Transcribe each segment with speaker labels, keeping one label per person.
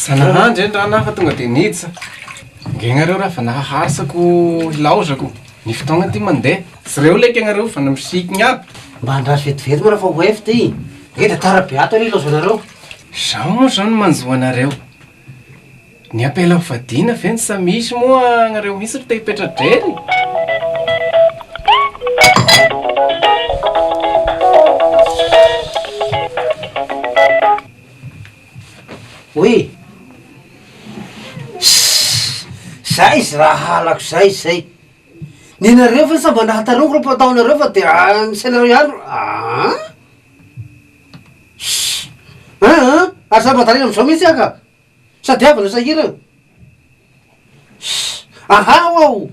Speaker 1: Sanahandry raha nafa tonga dia niditra ngenareo raha fa nahaharsako ilaozako ny fotoagna ty mandeha sy reo leky anareo fa namisiky aby
Speaker 2: mba andraso vetivety moa raha fa hoefy ty e da tara-beato ary ilaozanareo
Speaker 1: zaho moa zao no manjoa anareo ny apela ho fadiana veny sa misy moa anareo misy ry te hipetra-drery
Speaker 2: oy zay izy raha halako zay ninareo fa samba nahataroko ro pataonareo fa dia nisainareo ihany ary samba tarina amizao mihitsy aka sady avana sahira ao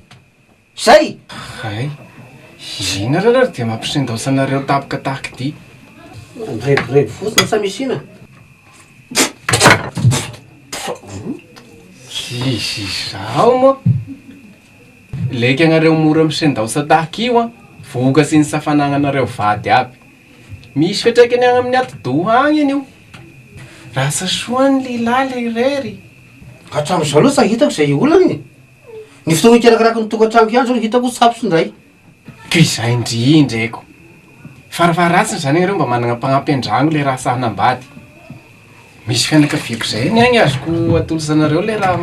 Speaker 2: zay
Speaker 1: ay inareo rary dia mampisendaosanareo tapoka tahaky ty
Speaker 2: mirebireby fotsiny sa misina
Speaker 1: izy zao moa leky anareo mora misendaosa tahaky io a voka sy ny safanananareo vady aby misy fetraikany agny amin'ny ati-doha agny an'io raha sasoany lehilahy le irery
Speaker 2: hatramin'izao aloha sa hitako zay olany ny fotoagna ikarakaraky ny tokantrano ihany zao ny hitako tsapsondray
Speaker 1: ko izay indrindreko farafaratsiny zany anareo mba manana mpagnampy an-dragno le raha sahanambady misy fianakaviako zay ny agny azoko atolosanareo le raha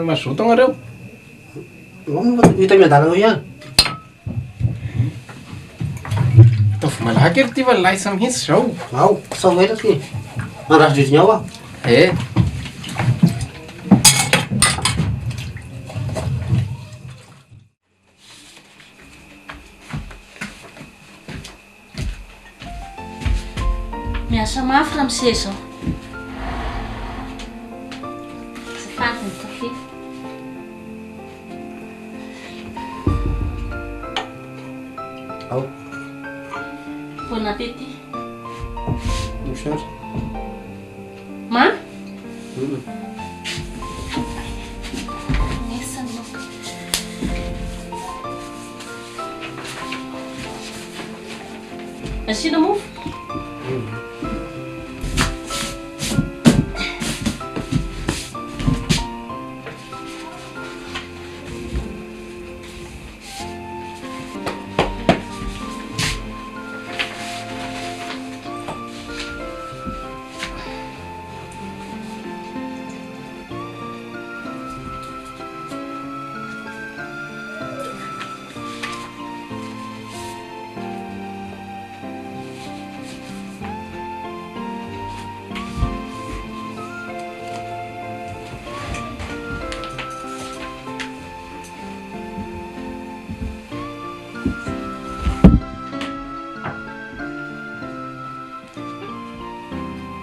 Speaker 1: mazoto anareo
Speaker 2: hita miandalana ihany
Speaker 1: ataovy malaky ery ty valaisa mihitsy zao
Speaker 2: ao sa hoeraky mandrasodridriny ao aho
Speaker 1: e
Speaker 3: miasa mafy raha mise zao zafatiny kafe
Speaker 2: ao
Speaker 3: bon appétit
Speaker 2: mosary
Speaker 3: ma nesany moka asina mofo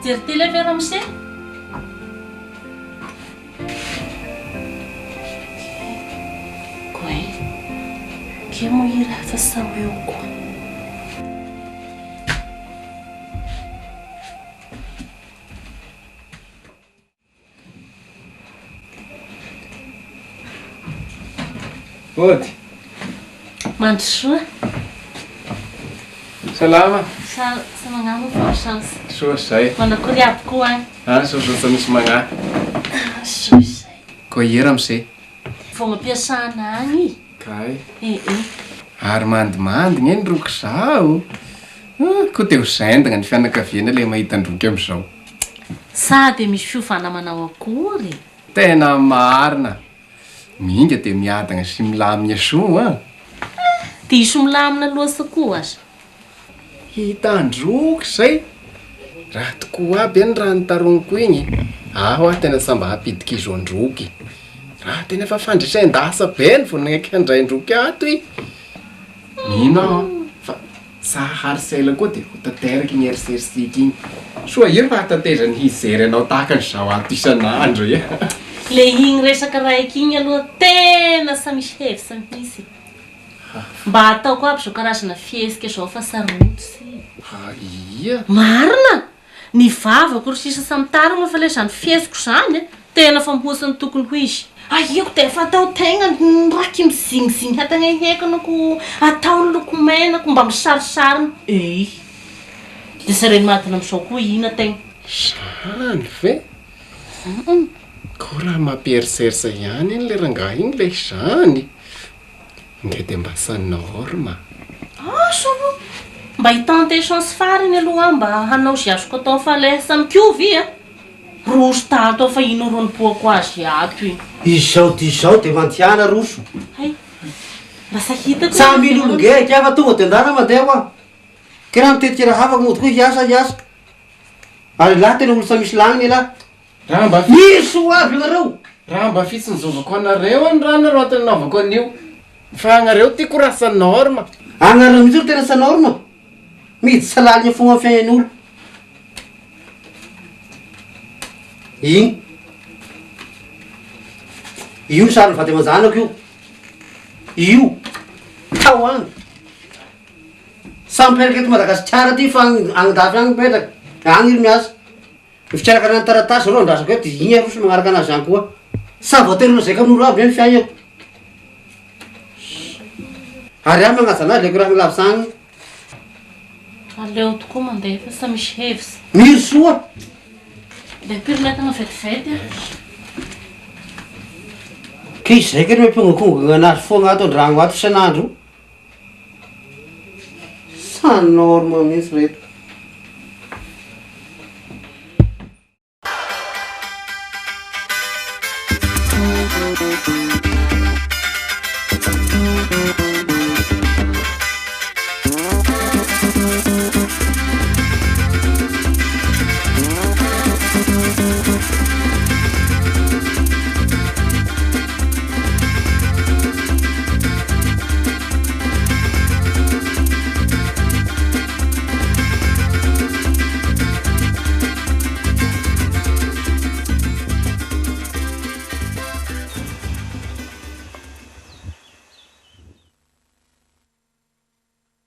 Speaker 3: jery tele ve raha mise koe ke mo ira fa sao eo koa
Speaker 1: ody
Speaker 3: mandry soa
Speaker 1: salama
Speaker 3: sa magnano fa chance
Speaker 1: soa zay
Speaker 3: manakory aby koa any
Speaker 1: sososa misy magnahy
Speaker 3: soa izay
Speaker 1: koa era mise
Speaker 3: vao mampiasana agny
Speaker 1: kay
Speaker 3: ary
Speaker 1: mandimandina eny roko zao koa te ho zendagna ny fianakaviana le mahita androky am'izao
Speaker 3: sady misy fiovana manao akory
Speaker 1: tena marina minga dia miadagna sy milamina soa
Speaker 3: dia iso milamina loasa koa aza
Speaker 1: hitandroky zay raha tokoa aby any raha nytaroniko igny aho tena samba hapidiky izo androky raha tena efa fandrisain-dasa be ny vonagnaky handray androky ato i mino aho fa sahaharisela koa dia ho tateraky igny eriseritsiky igny soa io fa hatatezany hizery anao tahaka an'izao ato isan'andro e
Speaker 3: Le igny resaka raiky igny aloha tena sa misy hevitra mihitsy. Mba ataoko aby zao karazana fiesika zao fa sarotsy.
Speaker 1: Ia.
Speaker 3: Marina! Ny vavako ry sisa samitarana fa le zany fiesiko zany tena fa mihoatsy ny tokony ho izy. Aiako de efa atao tegna raky mizingizingy hatagna hekanako atao loko menako mba misarisarina. De sareny matiny am'izao koa ina tegna.
Speaker 1: Zany ve? Ko raha mampieriserisa ihany iny le rangahy igny le zany. Nge de mba Tsa Norme.
Speaker 3: Soa mba hitante chance farany aloha mba hanao zy azoko atao fa le samikovy roso tato fa ino ronom-poako azy ato iny.
Speaker 2: Izao ty izao de mantiana roso.
Speaker 3: Hay, lasa hitako.
Speaker 2: Sa mily olongeky afa tonga de andana mandeha hoa. Ke raha mitetika raha hafa mody koa hiasa. Ary lahy tena olo sa misy lagniny lahy.
Speaker 1: Raha mba
Speaker 2: Iso avy nareo.
Speaker 1: raha mba fitsy nizovako anareo any raha nareo atany naovako an'io. Fa anareo tiako raha Tsa Norme.
Speaker 2: Agnareo mihitsy olo tena Tsa Norme. Miditsy salaly fomba fiainan'olo. Igny. Io ny sariny vady aman-janako io. Io. Tao agny. Samy mipetraka eto Madagasikara ty fa agny-dafy agny mipetraka. Agny iro miasa. Fitsaraka anany taratasy reo andrasako eto igny aroso magnaraka anazy agny koa. Sa voatery lozaka amin'olo aby ny fiainako. Ary aho magnaja anazy leko raha milavy sagny.
Speaker 3: Aleo tokoa mandeha fa sa misy hevitra.
Speaker 2: Miry soa.
Speaker 3: Le pirmetana vetivety
Speaker 2: Ke izay keny mampiongakongana anazy foana ato andragno ato isan'andro. Tsa Norme mihitsy reto.